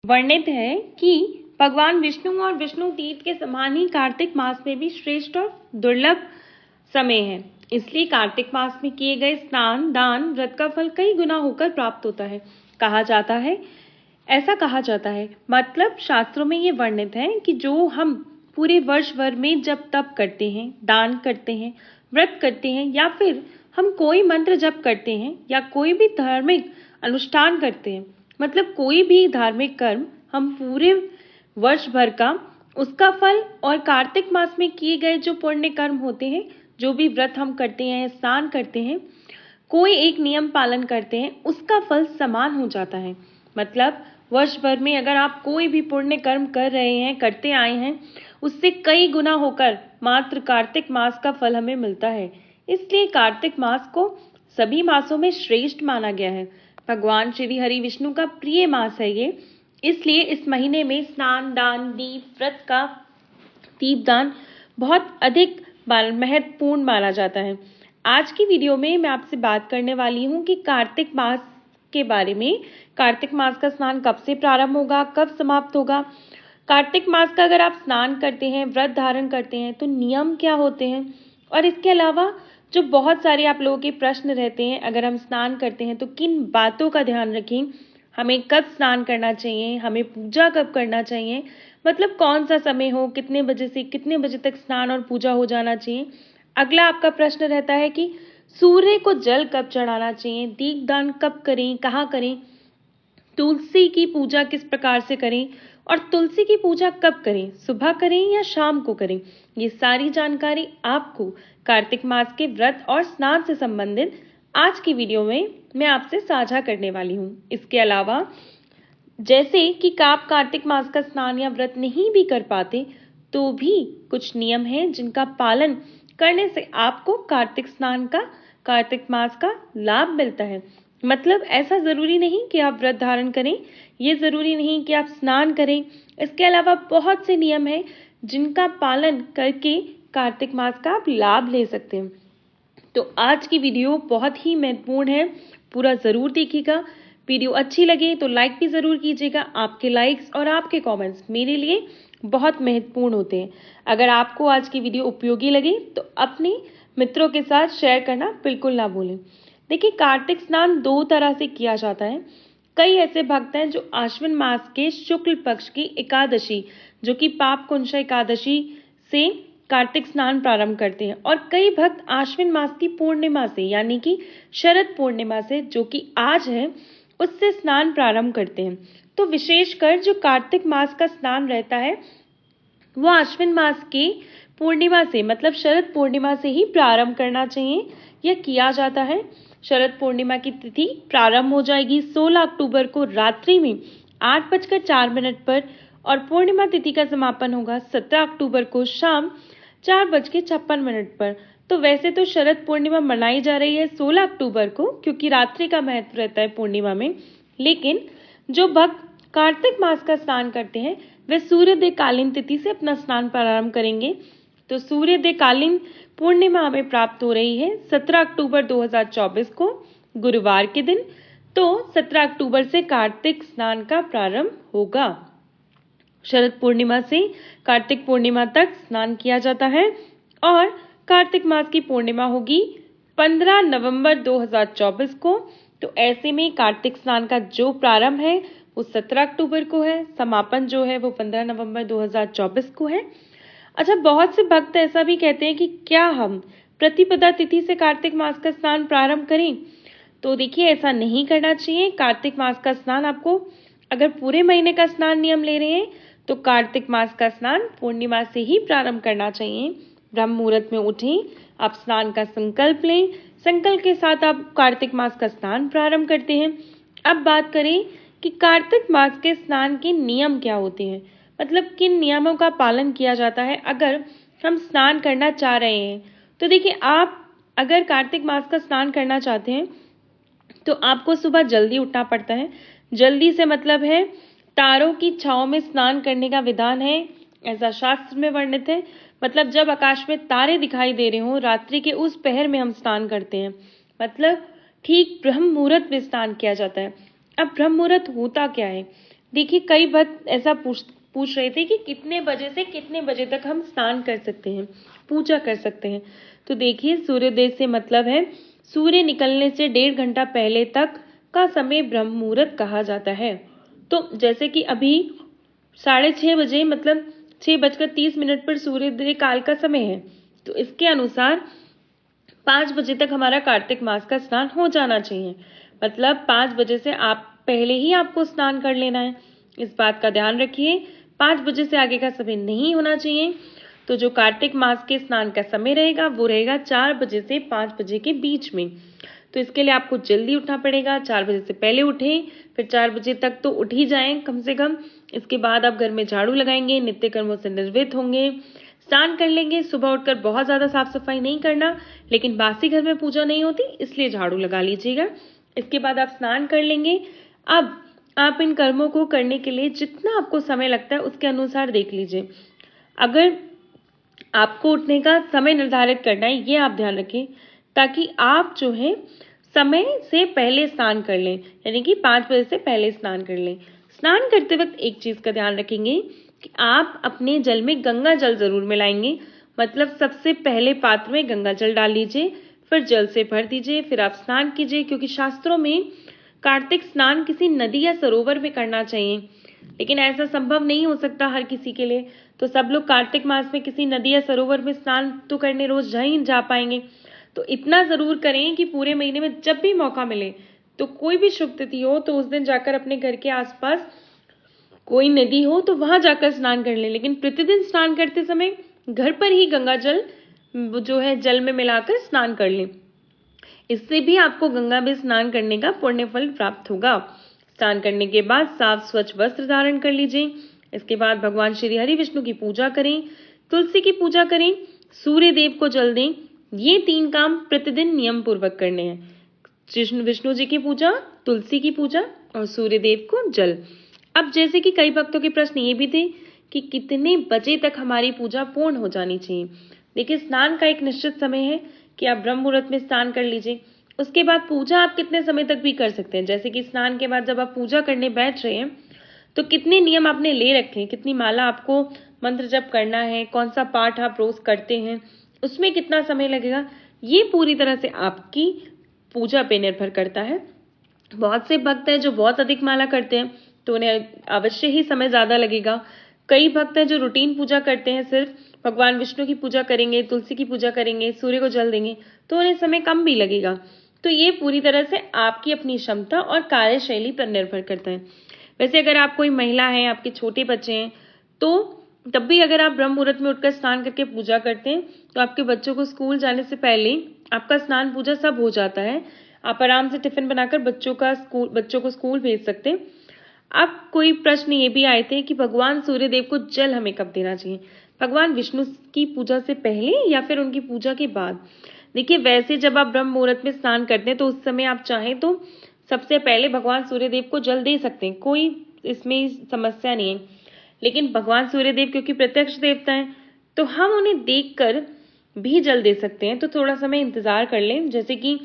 वर्णित है कि भगवान विष्णु और विष्णु तीर्थ के समान ही कार्तिक मास में भी श्रेष्ठ और दुर्लभ समय है। इसलिए कार्तिक मास में किए गए स्नान, दान, व्रत का फल कई गुना होकर प्राप्त होता है। ऐसा कहा जाता है, मतलब शास्त्रों में ये वर्णित है कि जो हम पूरे वर्ष भर में जब तप करते हैं, दान करते हैं, व्रत करते हैं या फिर हम कोई मंत्र जप करते हैं या कोई भी धार्मिक अनुष्ठान करते हैं, मतलब कोई भी धार्मिक कर्म हम पूरे वर्ष भर का उसका फल और कार्तिक मास में किए गए जो पुण्य कर्म होते हैं, जो भी व्रत हम करते हैं, स्नान करते हैं, कोई एक नियम पालन करते हैं, उसका फल समान हो जाता है। मतलब वर्ष भर में अगर आप कोई भी पुण्य कर्म कर रहे हैं, करते आए हैं, उससे कई गुना होकर मात्र कार्तिक मास का फल हमें मिलता है। इसलिए कार्तिक मास को सभी मासों में श्रेष्ठ माना गया है। भगवान श्री हरि विष्णु का प्रिय मास है ये, इसलिए इस महीने में स्नान, दान, दीपदान बहुत अधिक महत्वपूर्ण माना जाता है। आज की वीडियो में मैं आपसे बात करने वाली हूँ कि कार्तिक मास के बारे में। कार्तिक मास का स्नान कब से प्रारंभ होगा, कब समाप्त होगा, कार्तिक मास का अगर आप स्नान करते हैं, व्रत धारण करते हैं तो नियम क्या होते हैं, और इसके अलावा जो बहुत सारे आप लोगों के प्रश्न रहते हैं, अगर हम स्नान करते हैं तो किन बातों का ध्यान रखें, हमें कब स्नान करना चाहिए, हमें पूजा कब करना चाहिए, मतलब कौन सा समय हो, कितने बजे से कितने बजे तक स्नान और पूजा हो जाना चाहिए। अगला आपका प्रश्न रहता है कि सूर्य को जल कब चढ़ाना चाहिए, दीपदान कब करें, कहाँ करें, तुलसी की पूजा किस प्रकार से करें और तुलसी की पूजा कब करें, सुबह करें या शाम को करें। ये सारी जानकारी आपको कार्तिक मास के व्रत और स्नान से संबंधित आज की वीडियो में मैं आपसे साझा करने वाली हूँ। इसके अलावा जैसे कि आप कार्तिक मास का स्नान या व्रत नहीं भी कर पाते तो भी कुछ नियम हैं जिनका पालन करने से आपको कार्तिक मास का लाभ मिलता है। मतलब ऐसा जरूरी नहीं कि आप व्रत धारण करें, ये जरूरी नहीं कि आप स्नान करें। इसके अलावा बहुत से नियम हैं जिनका पालन करके कार्तिक मास का आप लाभ ले सकते हैं। तो आज की वीडियो बहुत ही महत्वपूर्ण है, पूरा जरूर देखिएगा। वीडियो अच्छी लगे तो लाइक भी जरूर कीजिएगा। आपके लाइक्स और आपके कमेंट्स मेरे लिए बहुत महत्वपूर्ण होते हैं। अगर आपको आज की वीडियो उपयोगी लगे तो अपने मित्रों के साथ शेयर करना बिल्कुल ना भूलें। देखिए, कार्तिक स्नान 2 तरह से किया जाता है। कई ऐसे भक्त हैं जो आश्विन मास के शुक्ल पक्ष की एकादशी, जो कि पापकुंशा एकादशी से कार्तिक स्नान प्रारंभ करते हैं, और कई भक्त आश्विन मास की पूर्णिमा से, यानी कि शरद पूर्णिमा से, जो कि आज है, उससे स्नान प्रारंभ करते हैं। तो विशेषकर जो कार्तिक मास का स्नान रहता है वो आश्विन मास की पूर्णिमा से, मतलब शरद पूर्णिमा से ही प्रारंभ करना चाहिए। यह किया जाता है। शरद पूर्णिमा की तिथि प्रारंभ हो जाएगी 16 अक्टूबर को रात्रि में 8:04 पर, और पूर्णिमा तिथि का समापन होगा 17 अक्टूबर को शाम 4:56 पर। तो वैसे तो शरद पूर्णिमा मनाई जा रही है 16 अक्टूबर को, क्योंकि रात्रि का महत्व रहता है पूर्णिमा में, लेकिन जो भक्त कार्तिक मास का स्नान करते हैं वे सूर्योदय कालीन तिथि से अपना स्नान प्रारंभ करेंगे। तो सूर्योदय कालीन पूर्णिमा हमें प्राप्त हो रही है 17 अक्टूबर 2024 को, गुरुवार के दिन। तो 17 अक्टूबर से कार्तिक स्नान का प्रारंभ होगा। शरद पूर्णिमा से कार्तिक पूर्णिमा तक स्नान किया जाता है, और कार्तिक मास की पूर्णिमा होगी 15 नवंबर 2024 को। तो ऐसे में कार्तिक स्नान का जो प्रारंभ है वो 17 अक्टूबर को है, समापन जो है वो 15 नवंबर 2024 को है। अच्छा, बहुत से भक्त ऐसा भी कहते हैं कि क्या हम प्रतिपदा तिथि से कार्तिक मास का स्नान प्रारंभ करें? तो देखिए, ऐसा नहीं करना चाहिए। कार्तिक मास का स्नान आपको, अगर पूरे महीने का स्नान नियम ले रहे हैं तो कार्तिक मास का स्नान पूर्णिमा से ही प्रारंभ करना चाहिए। ब्रह्म मुहूर्त में उठें, आप स्नान का संकल्प लें, संकल्प के साथ आप कार्तिक मास का स्नान प्रारंभ करते हैं। अब बात करें कि कार्तिक मास के स्नान के नियम क्या होते हैं, मतलब किन नियमों का पालन किया जाता है अगर हम स्नान करना चाह रहे हैं। तो देखिए, आप अगर कार्तिक मास का स्नान करना चाहते हैं तो आपको सुबह जल्दी उठना पड़ता है। जल्दी से मतलब है तारों की छांव में स्नान करने का विधान है, ऐसा शास्त्र में वर्णित है। मतलब जब आकाश में तारे दिखाई दे रहे हों, रात्रि के उस पहर में हम स्नान करते हैं, मतलब ठीक ब्रह्म मुहूर्त में स्नान किया जाता है। अब ब्रह्म मुहूर्त होता क्या है? देखिए कई भक्त ऐसा पूछ रहे थे कि कितने बजे से कितने बजे तक हम स्नान कर सकते हैं, पूजा कर सकते हैं। तो देखिए सूर्योदय से मतलब है सूर्य निकलने से 1.5 घंटा पहले तक का समय ब्रह्म मुहूर्त कहा जाता है। तो जैसे कि अभी 6:30 बजे मतलब 6:30 पर सूर्योदय काल का समय है, तो इसके अनुसार 5 बजे तक हमारा कार्तिक मास का स्नान हो जाना चाहिए। मतलब 5 बजे से आप पहले ही आपको स्नान कर लेना है। इस बात का ध्यान रखिए, 5 बजे से आगे का समय नहीं होना चाहिए। तो जो कार्तिक मास के स्नान का समय रहेगा वो रहेगा 4 बजे से 5 बजे के बीच में। तो इसके लिए आपको जल्दी उठना पड़ेगा, 4 बजे से पहले उठें, फिर 4 बजे तक तो उठ ही जाएं कम से कम। इसके बाद आप घर में झाड़ू लगाएंगे, नित्य कर्मों से निर्वृत्त होंगे, स्नान कर लेंगे। सुबह उठकर बहुत ज़्यादा साफ सफाई नहीं करना, लेकिन बासी घर में पूजा नहीं होती इसलिए झाड़ू लगा लीजिएगा। इसके बाद आप स्नान कर लेंगे। अब आप इन कर्मों को करने के लिए जितना आपको समय लगता है उसके अनुसार देख लीजिए। अगर आपको उठने का समय निर्धारित करना है ये आप ध्यान रखें, ताकि आप जो है समय से पहले स्नान कर लें, यानी कि 5 बजे से पहले स्नान कर लें। स्नान करते वक्त एक चीज़ का ध्यान रखेंगे कि आप अपने जल में गंगा जल जरूर मिलाएंगे। मतलब सबसे पहले पात्र में गंगा जल डाल लीजिए, फिर जल से भर दीजिए, फिर आप स्नान कीजिए। क्योंकि शास्त्रों में कार्तिक स्नान किसी नदी या सरोवर में करना चाहिए, लेकिन ऐसा संभव नहीं हो सकता हर किसी के लिए। तो सब लोग कार्तिक मास में किसी नदी या सरोवर में स्नान तो करने रोज नहीं जा पाएंगे। तो इतना जरूर करें कि पूरे महीने में जब भी मौका मिले, तो कोई भी शुभ तिथि हो तो उस दिन जाकर अपने घर के आसपास कोई नदी हो तो वहां जाकर स्नान कर लें। लेकिन प्रतिदिन स्नान करते समय घर पर ही गंगा जल जो है जल में मिलाकर स्नान कर लें। इससे भी आपको गंगा में स्नान करने का पुण्य फल प्राप्त होगा। स्नान करने के बाद साफ स्वच्छ वस्त्र धारण कर लीजिए। इसके बाद भगवान श्री हरि विष्णु की पूजा करें, तुलसी की पूजा करें, सूर्य देव को जल दें। ये 3 काम प्रतिदिन नियम पूर्वक करने हैं। विष्णु जी की पूजा, तुलसी की पूजा और सूर्य देव को जल। अब जैसे कि कई भक्तों के प्रश्न ये भी थे कि कितने बजे तक हमारी पूजा पूर्ण हो जानी चाहिए। देखिए स्नान का एक निश्चित समय है कि आप ब्रह्म मुहूर्त में स्नान कर लीजिए। उसके बाद पूजा आप कितने समय तक भी कर सकते हैं। जैसे कि स्नान के बाद जब आप पूजा करने बैठ रहे हैं तो कितने नियम आपने ले रखे हैं, कितनी माला आपको मंत्र जप करना है, कौन सा पाठ आप रोज करते हैं, उसमें कितना समय लगेगा, ये पूरी तरह से आपकी पूजा पे निर्भर करता है। बहुत से भक्त हैं जो बहुत अधिक माला करते हैं तो उन्हें अवश्य ही समय ज्यादा लगेगा। कई भक्त हैं जो रूटीन पूजा करते हैं, सिर्फ भगवान विष्णु की पूजा करेंगे, तुलसी की पूजा करेंगे, सूर्य को जल देंगे, तो उन्हें समय कम भी लगेगा। तो ये पूरी तरह से आपकी अपनी क्षमता और कार्यशैली पर निर्भर करता है। वैसे अगर आप कोई महिला हैं, आपके छोटे बच्चे हैं, तो तब भी अगर आप ब्रह्म मुहूर्त में उठकर स्नान करके पूजा करते हैं तो आपके बच्चों को स्कूल जाने से पहले आपका स्नान पूजा सब हो जाता है। आप आराम से टिफिन बनाकर बच्चों को स्कूल भेज सकते हैं। अब कोई प्रश्न ये भी आए थे कि भगवान सूर्यदेव को जल हमें कब देना चाहिए, भगवान विष्णु की पूजा से पहले या फिर उनकी पूजा के बाद। देखिए वैसे जब आप ब्रह्म मुहूर्त में स्नान करते हैं तो उस समय आप चाहें तो सबसे पहले भगवान सूर्यदेव को जल दे सकते हैं, कोई इसमें समस्या नहीं है। लेकिन भगवान सूर्यदेव क्योंकि प्रत्यक्ष देवता हैं तो हम उन्हें देखकर भी जल दे सकते हैं। तो थोड़ा समय इंतजार कर लें। जैसे कि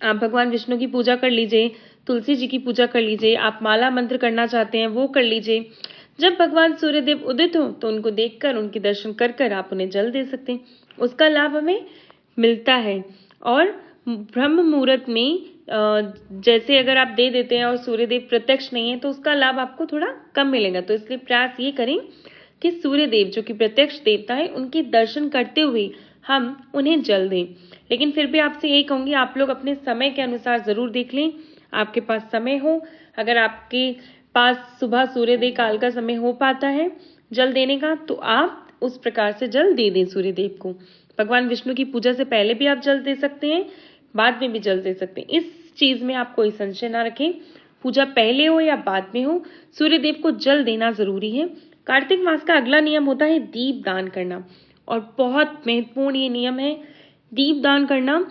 आप भगवान विष्णु की पूजा कर लीजिए, तुलसी जी की पूजा कर लीजिए, आप माला मंत्र करना चाहते हैं वो कर लीजिए। जब भगवान सूर्यदेव उदित हो तो उनको देखकर, उनके दर्शन कर कर आप उन्हें जल दे सकते हैं, उसका लाभ हमें मिलता है। और ब्रह्म मुहूर्त में जैसे अगर आप दे देते हैं और सूर्यदेव प्रत्यक्ष नहीं है तो उसका लाभ आपको थोड़ा कम मिलेगा। तो इसलिए प्रयास ये करें कि सूर्यदेव जो कि प्रत्यक्ष देवता है उनके दर्शन करते हुए हम उन्हें जल दें। लेकिन फिर भी आपसे यही कहूंगी, आप लोग अपने समय के अनुसार जरूर देख लें, आपके पास समय हो। अगर आपके पास सुबह सूर्योदय काल का समय हो पाता है जल देने का तो आप उस प्रकार से जल दे दें सूर्यदेव को। भगवान विष्णु की पूजा से पहले भी आप जल दे सकते हैं, बाद में भी जल दे सकते हैं। इस चीज में आप कोई संशय ना रखें, पूजा पहले हो या बाद में हो, सूर्यदेव को जल देना जरूरी है। कार्तिक मास का अगला नियम होता है दीप दान करना, और बहुत महत्वपूर्ण ये नियम है दीप दान करना।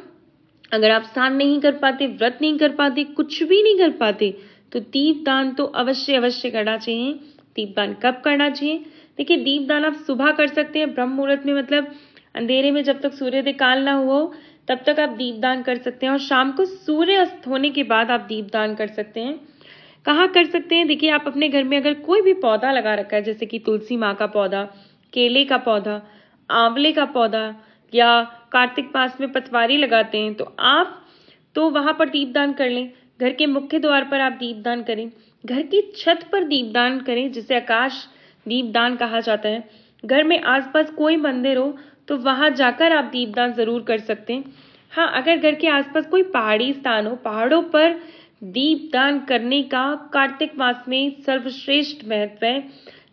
अगर आप स्नान नहीं कर पाते, व्रत नहीं कर पाते, कुछ भी नहीं कर पाते, तो दीप दान तो अवश्य करना चाहिए। दीप दान कब करना चाहिए? देखिए दीप दान आप सुबह कर सकते हैं ब्रह्म मुहूर्त में, मतलब अंधेरे में, जब तक सूर्योदय काल ना हुआ हो तब तक आप दीप दान कर सकते हैं। और शाम को सूर्य अस्त होने के बाद आप दीप दान कर सकते हैं। कहाँ कर सकते हैं? देखिए, आप अपने घर में अगर कोई भी पौधा लगा रखा है, जैसे कि तुलसी माँ का पौधा, केले का पौधा, आंवले का पौधा, या कार्तिक मास में पटवारी लगाते हैं, तो आप तो वहाँ पर दीपदान कर लें। घर के मुख्य द्वार पर आप दीपदान करें। घर की छत पर दीपदान करें, जिसे आकाश दीपदान कहा जाता है। घर में आसपास कोई मंदिर हो तो वहाँ जाकर आप दीपदान ज़रूर कर सकते हैं। हाँ, अगर घर के आसपास कोई पहाड़ी स्थान हो, पहाड़ों पर दीपदान करने का कार्तिक मास में सर्वश्रेष्ठ महत्व है।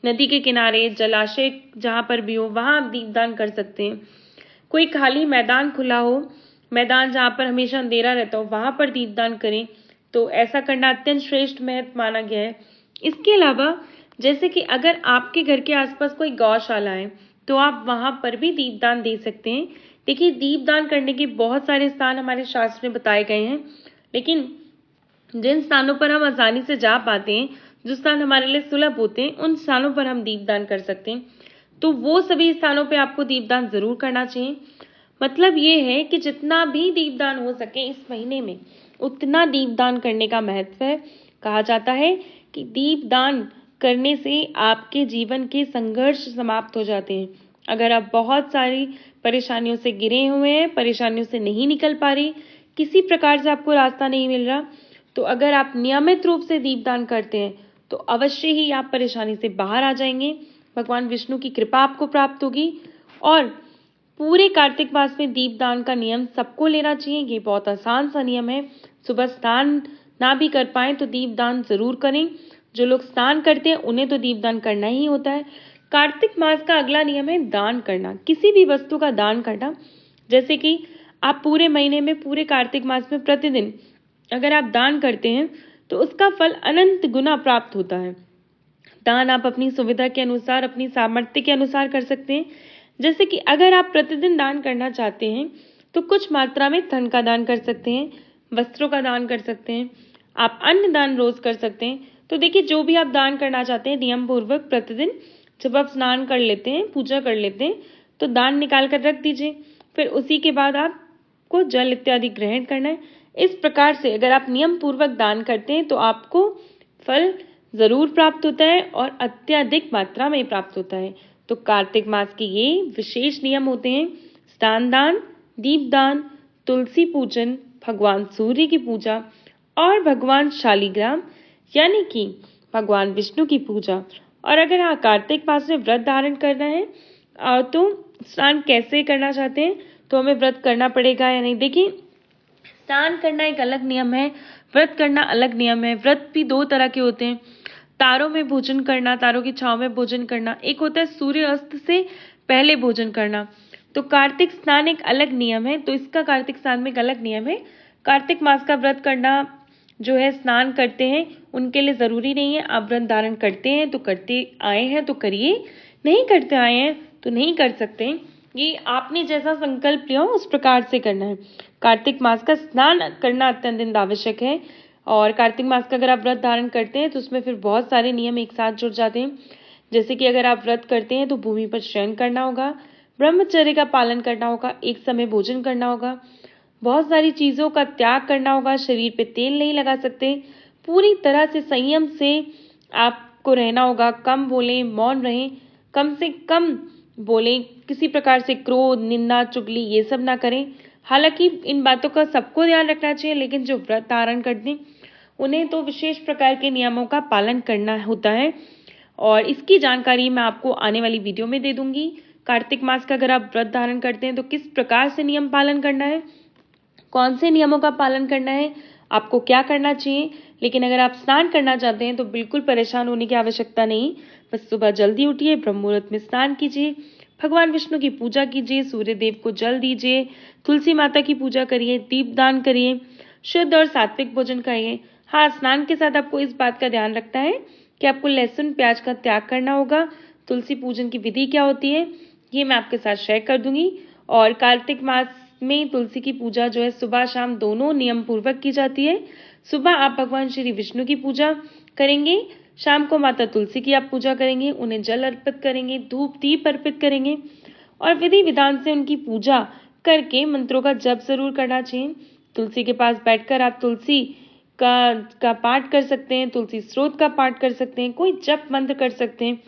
नदी के किनारे, जलाशय जहाँ पर भी हो, वहाँ आप दीपदान कर सकते हैं। कोई खाली मैदान खुला हो, मैदान जहाँ पर हमेशा अंधेरा रहता हो, वहाँ पर दीपदान करें, तो ऐसा करना अत्यंत श्रेष्ठ महत्व माना गया है। इसके अलावा जैसे कि अगर आपके घर के आसपास कोई गौशाला है, तो आप वहाँ पर भी दीपदान दे सकते हैं। देखिए, दीपदान करने के बहुत सारे स्थान हमारे शास्त्र में बताए गए हैं, लेकिन जिन स्थानों पर हम आसानी से जा पाते हैं, जो स्थान हमारे लिए सुलभ होते हैं, उन स्थानों पर हम दीपदान कर सकते हैं। तो वो सभी स्थानों पे आपको दीपदान ज़रूर करना चाहिए। मतलब ये है कि जितना भी दीपदान हो सके इस महीने में, उतना दीपदान करने का महत्व है। कहा जाता है कि दीपदान करने से आपके जीवन के संघर्ष समाप्त हो जाते हैं। अगर आप बहुत सारी परेशानियों से घिरे हुए हैं, परेशानियों से नहीं निकल पा रही, किसी प्रकार से आपको रास्ता नहीं मिल रहा, तो अगर आप नियमित रूप से दीपदान करते हैं तो अवश्य ही आप परेशानी से बाहर आ जाएंगे। भगवान विष्णु की कृपा आपको प्राप्त होगी। और पूरे कार्तिक मास में दीपदान का नियम सबको लेना चाहिए। ये बहुत आसान सा नियम है। सुबह स्नान ना भी कर पाए तो दीपदान जरूर करें। जो लोग स्नान करते हैं उन्हें तो दीपदान करना ही होता है। कार्तिक मास का अगला नियम है दान करना, किसी भी वस्तु का दान करना। जैसे कि आप पूरे महीने में, पूरे कार्तिक मास में प्रतिदिन अगर आप दान करते हैं तो उसका फल अनंत गुना प्राप्त होता है। दान आप अपनी सुविधा के अनुसार, अपनी सामर्थ्य के अनुसार कर सकते हैं। जैसे कि अगर आप प्रतिदिन दान करना चाहते हैं तो कुछ मात्रा में धन का दान कर सकते हैं, वस्त्रों का दान कर सकते हैं, आप अन्न दान रोज कर सकते हैं। तो देखिए, जो भी आप दान करना चाहते हैं, नियम पूर्वक प्रतिदिन जब आप स्नान कर लेते हैं, पूजा कर लेते हैं, तो दान निकाल कर रख दीजिए। फिर उसी के बाद आपको जल इत्यादि ग्रहण करना है। इस प्रकार से अगर आप नियम पूर्वक दान करते हैं तो आपको फल जरूर प्राप्त होता है और अत्यधिक मात्रा में प्राप्त होता है। तो कार्तिक मास के ये विशेष नियम होते हैं: स्नान दान, दीपदान, तुलसी पूजन, भगवान सूर्य की पूजा और भगवान शालिग्राम यानी कि भगवान विष्णु की पूजा। और अगर हाँ, कार्तिक मास में व्रत धारण करना है तो स्नान कैसे करना चाहते हैं, तो हमें व्रत करना पड़ेगा या नहीं। देखिए, स्नान करना एक अलग नियम है, व्रत करना अलग नियम है। व्रत भी दो तरह के होते हैं: तारों में भोजन करना, तारों की छांव में भोजन करना, एक होता है सूर्य अस्त से पहले भोजन करना। तो कार्तिक स्नान एक अलग नियम है, तो इसका कार्तिक स्नान में एक अलग नियम है। कार्तिक मास का व्रत करना जो है, स्नान करते हैं उनके लिए जरूरी नहीं है। आप व्रत धारण करते हैं तो करते आए हैं तो करिए, नहीं करते आए हैं तो नहीं कर सकते। ये आपने जैसा संकल्प लिया हो उस प्रकार से करना है। कार्तिक मास का स्नान करना अत्यंत आवश्यक है। और कार्तिक मास का अगर आप व्रत धारण करते हैं तो उसमें फिर बहुत सारे नियम एक साथ जुड़ जाते हैं। जैसे कि अगर आप व्रत करते हैं तो भूमि पर शयन करना होगा, ब्रह्मचर्य का पालन करना होगा, एक समय भोजन करना होगा, बहुत सारी चीजों का त्याग करना होगा, शरीर पे तेल नहीं लगा सकते, पूरी तरह से संयम से आपको रहना होगा, कम बोलें, मौन रहें, कम से कम बोलें, किसी प्रकार से क्रोध, निंदा, चुगली ये सब ना करें। हालांकि इन बातों का सबको ध्यान रखना चाहिए, लेकिन जो व्रत धारण करते हैं उन्हें तो विशेष प्रकार के नियमों का पालन करना होता है। और इसकी जानकारी मैं आपको आने वाली वीडियो में दे दूंगी। कार्तिक मास का अगर आप व्रत धारण करते हैं तो किस प्रकार से नियम पालन करना है, कौन से नियमों का पालन करना है, आपको क्या करना चाहिए। लेकिन अगर आप स्नान करना चाहते हैं तो बिल्कुल परेशान होने की आवश्यकता नहीं। बस सुबह जल्दी उठिए, ब्रह्म मुहूर्त में स्नान कीजिए, भगवान विष्णु की पूजा कीजिए, सूर्य देव को जल दीजिए, तुलसी माता की पूजा करिए, दीपदान करिए, शुद्ध और सात्विक भोजन खाइए। हाँ, स्नान के साथ आपको इस बात का ध्यान रखना है कि आपको लहसुन प्याज का त्याग करना होगा। तुलसी पूजन की विधि क्या होती है ये मैं आपके साथ शेयर कर दूंगी। और कार्तिक मास में तुलसी की पूजा जो है सुबह शाम दोनों नियम पूर्वक की जाती है। सुबह आप भगवान श्री विष्णु की पूजा करेंगे, शाम को माता तुलसी की आप पूजा करेंगे, उन्हें जल अर्पित करेंगे, धूप दीप अर्पित करेंगे और विधि विधान से उनकी पूजा करके मंत्रों का जप जरूर करना चाहिए। तुलसी के पास बैठकर आप तुलसी का पाठ कर सकते हैं, तुलसी स्रोत का पाठ कर सकते हैं, कोई जप मंत्र कर सकते हैं।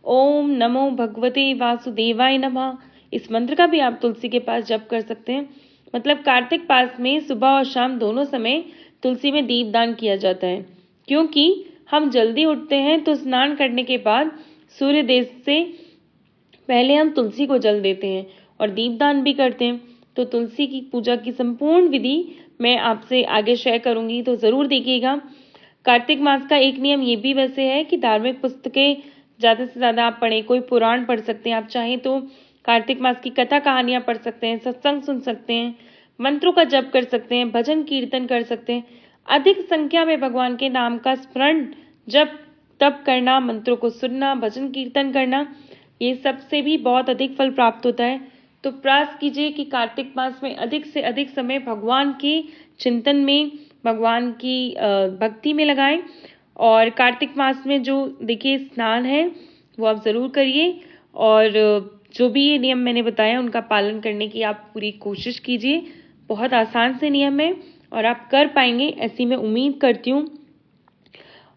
ओम नमो भगवते वासुदेवाय नमः, इस मंत्र का भी आप तुलसी के पास जप कर सकते हैं। मतलब कार्तिक मास में सुबह और शाम दोनों समय तुलसी में दीपदान किया जाता है, क्योंकि हम जल्दी उठते हैं तो स्नान करने के बाद सूर्य देव से पहले हम तुलसी को जल देते हैं और दीपदान भी करते हैं। तो तुलसी की पूजा की संपूर्ण विधि मैं आपसे आगे शेयर करूंगी, तो ज़रूर देखिएगा। कार्तिक मास का एक नियम ये भी वैसे है कि धार्मिक पुस्तकें ज़्यादा से ज़्यादा आप पढ़ें, कोई पुराण पढ़ सकते हैं, आप चाहें तो कार्तिक मास की कथा कहानियाँ पढ़ सकते हैं, सत्संग सुन सकते हैं, मंत्रों का जप कर सकते हैं, भजन कीर्तन कर सकते हैं। अधिक संख्या में भगवान के नाम का स्मरण जप तप करना, मंत्रों को सुनना, भजन कीर्तन करना, ये सबसे भी बहुत अधिक फल प्राप्त होता है। तो प्रयास कीजिए कि कार्तिक मास में अधिक से अधिक समय भगवान के चिंतन में, भगवान की भक्ति में लगाएं। और कार्तिक मास में जो देखिए स्नान है वो आप ज़रूर करिए, और जो भी ये नियम मैंने बताया उनका पालन करने की आप पूरी कोशिश कीजिए। बहुत आसान से नियम है और आप कर पाएंगे, ऐसी मैं उम्मीद करती हूँ।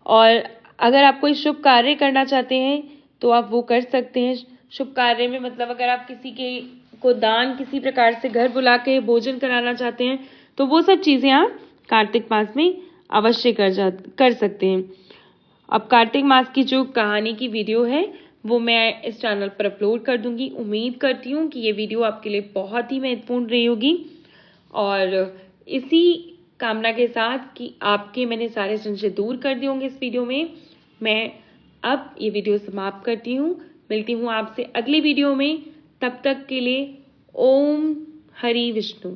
और अगर आप कोई शुभ कार्य करना चाहते हैं तो आप वो कर सकते हैं। शुभ कार्य में मतलब अगर आप किसी के को दान किसी प्रकार से घर बुला के भोजन कराना चाहते हैं तो वो सब चीज़ें आप कार्तिक मास में अवश्य कर सकते हैं। अब कार्तिक मास की जो कहानी की वीडियो है वो मैं इस चैनल पर अपलोड कर दूंगी। उम्मीद करती हूँ कि ये वीडियो आपके लिए बहुत ही महत्वपूर्ण रही होगी, और इसी कामना के साथ कि आपके मैंने सारे संशय दूर कर दिए होंगे इस वीडियो में, मैं अब ये वीडियो समाप्त करती हूँ। मिलती हूँ आपसे अगली वीडियो में, तब तक के लिए ओम हरि विष्णु।